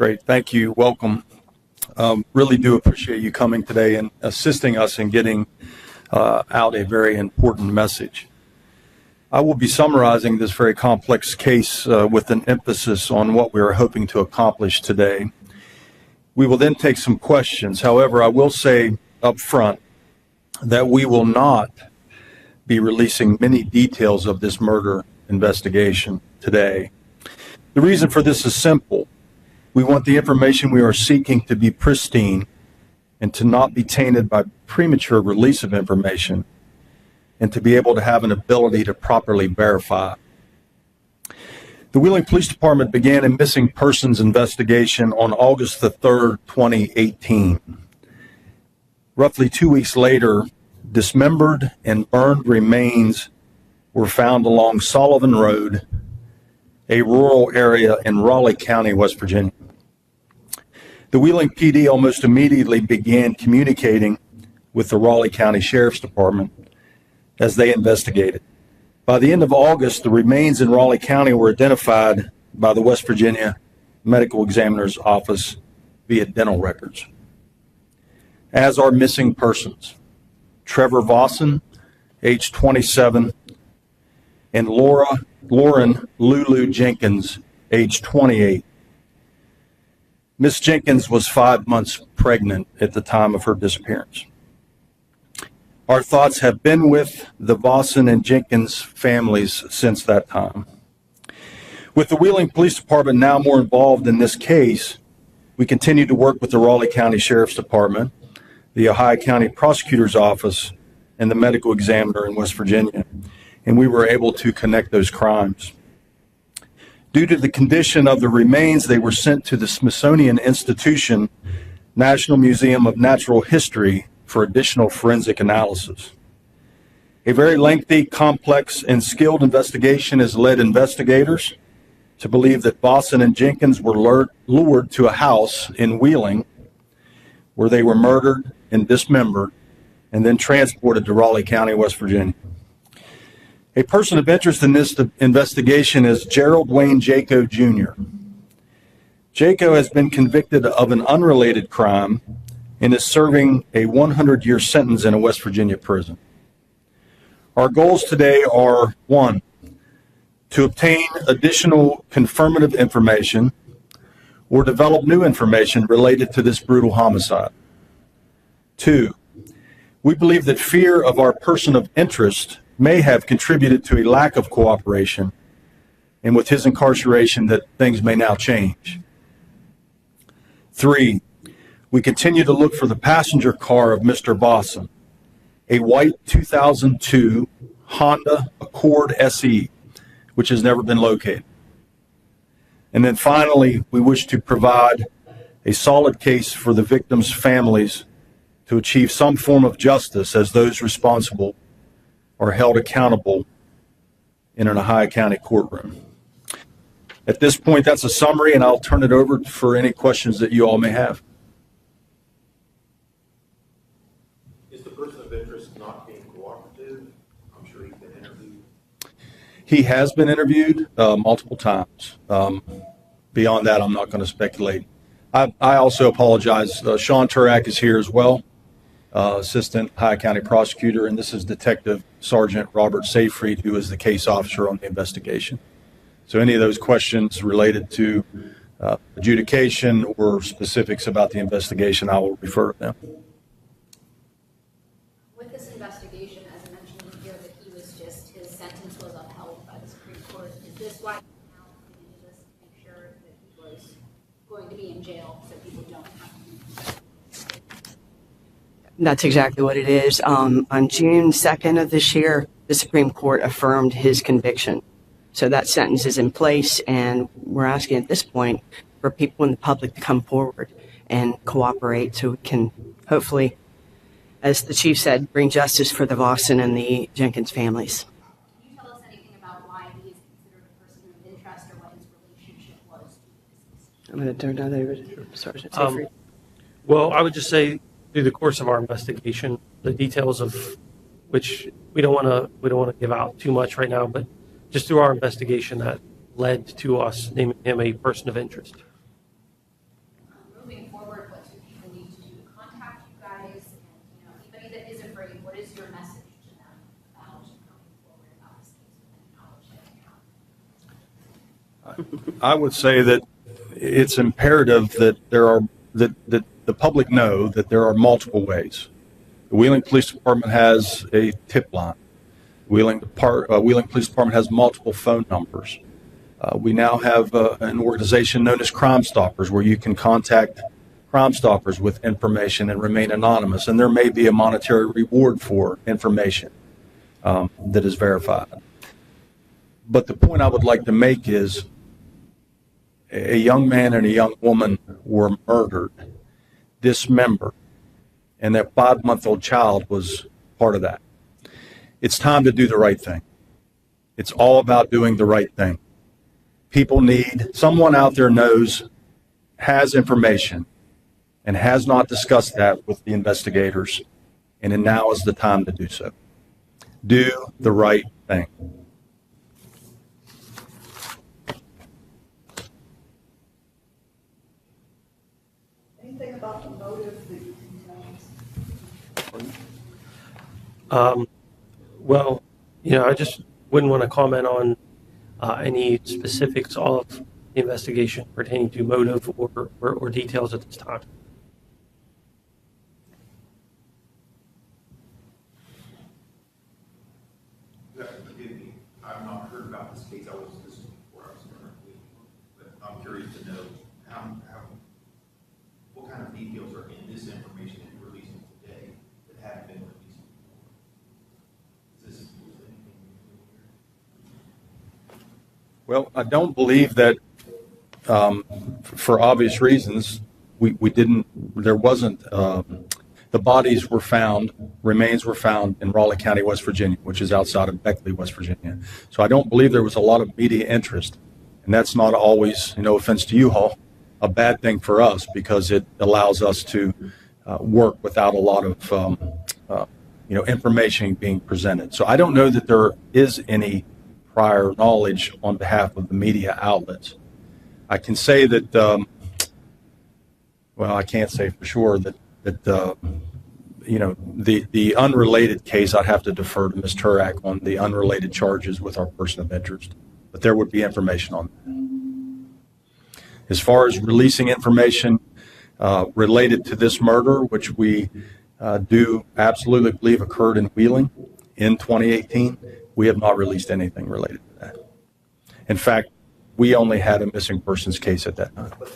Great. Thank you. Welcome. Really do appreciate you coming today and assisting us in getting out a very important message. I will be summarizing this very complex case with an emphasis on what we are hoping to accomplish today. We will then take some questions. However, I will say up front that we will not be releasing many details of this murder investigation today. The reason for this is simple. We want the information we are seeking to be pristine and to not be tainted by premature release of information, and to be able to have an ability to properly verify. The Wheeling Police Department began a missing persons investigation on August the 3rd, 2018. Roughly 2 weeks later, dismembered and burned remains were found along Sullivan Road, a rural area in Raleigh County, West Virginia. The Wheeling PD almost immediately began communicating with the Raleigh County Sheriff's Department as they investigated. By the end of August, the remains in Raleigh County were identified by the West Virginia Medical Examiner's Office via dental records, as are missing persons: Trevor Vossen, age 27, and Lauren Lulu Jenkins, age 28. Miss Jenkins was 5 months pregnant at the time of her disappearance. Our thoughts have been with the Vossen and Jenkins families since that time. With the Wheeling Police Department now more involved in this case, we continue to work with the Raleigh County Sheriff's Department, the Ohio County Prosecutor's Office, and the Medical Examiner in West Virginia, and we were able to connect those crimes. Due to the condition of the remains, they were sent to the Smithsonian Institution, National Museum of Natural History, for additional forensic analysis. A very lengthy, complex, and skilled investigation has led investigators to believe that Vossen and Jenkins were lured to a house in Wheeling where they were murdered and dismembered and then transported to Raleigh County, West Virginia. A person of interest in this investigation is Gerald Wayne Jako Jr. Jako has been convicted of an unrelated crime and is serving a 100-year sentence in a West Virginia prison. Our goals today are: 1, to obtain additional confirmative information or develop new information related to this brutal homicide. 2, we believe that fear of our person of interest may have contributed to a lack of cooperation, and with his incarceration that things may now change. 3, we continue to look for the passenger car of Mr. Vossen, a white 2002 Honda Accord SE, which has never been located. And then finally, we wish to provide a solid case for the victims' families to achieve some form of justice as those responsible are held accountable in an Ohio County courtroom. At this point, that's a summary, and I'll turn it over for any questions that you all may have. Is the person of interest not being cooperative? I'm sure he's been interviewed. He has been interviewed multiple times. Beyond that, I'm not going to speculate. I also apologize. Sean Turak is here as well, Assistant Ohio County Prosecutor, and this is Detective Sergeant Robert Seyfried, who is the case officer on the investigation. So any of those questions related to adjudication or specifics about the investigation, I will refer to them. With this investigation, as I mentioned in here, that his sentence was upheld by the Supreme Court. Is this why now we need to just make sure that he was going to be in jail so people don't have to? That's exactly what it is. On June 2nd of this year, the Supreme Court affirmed his conviction. So that sentence is in place, and we're asking at this point for people in the public to come forward and cooperate so we can hopefully, as the chief said, bring justice for the Vossen and the Jenkins families. Can you tell us anything about why he is considered a person of interest or what his relationship was to this case? I'm going to turn that over to Sergeant Seyfried. Well, I would just say through the course of our investigation, the details of which we don't want to give out too much right now, but just through our investigation that led to us naming him a person of interest. I would say that it's imperative that that the public know that there are multiple ways. The Wheeling Police Department has a tip line. Wheeling Police Department has multiple phone numbers. We now have an organization known as Crime Stoppers, where you can contact Crime Stoppers with information and remain anonymous, and there may be a monetary reward for information that is verified. But the point I would like to make is a young man and a young woman were murdered, dismembered, and that 5-month-old child was part of that. It's time to do the right thing. It's all about doing the right thing. People need, someone out there knows, has information, and has not discussed that with the investigators, and then now is the time to do so. Do the right thing. Anything about the motive that you can tell us? Well, I just wouldn't want to comment on any specifics of the investigation pertaining to motive or details at this time. Forgive me, I've not heard about this case. I was listening before I was currently, but I'm curious to know what kind of details are in this information that you're releasing today that haven't been released before. Is anything new here? Well, I don't believe that, for obvious reasons, there wasn't, the bodies were found, remains were found in Raleigh County, West Virginia, which is outside of Beckley, West Virginia. So I don't believe there was a lot of media interest. And that's not always, no offense to you, Hall, a bad thing for us, because it allows us to work without a lot of, information being presented. So I don't know that there is any prior knowledge on behalf of the media outlets. I can say that, I can't say for sure that the unrelated case, I'd have to defer to Ms. Turak on the unrelated charges with our person of interest, but there would be information on that. As far as releasing information related to this murder, which we do absolutely believe occurred in Wheeling in 2018, we have not released anything related to that. In fact, we only had a missing persons case at that time. But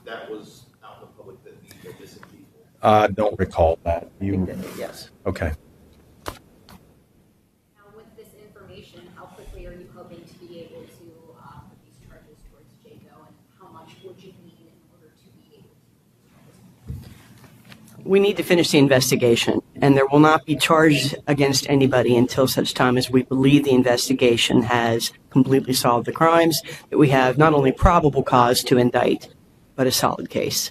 that was out in the public, that these are missing people. I don't recall that. Yes. Okay. Now, with this information, how quickly are you hoping to be able to put these charges towards Jako, and how much would you need in order to be able to? We need to finish the investigation, and there will not be charges against anybody until such time as we believe the investigation has completely solved the crimes, that we have not only probable cause to indict, but a solid case.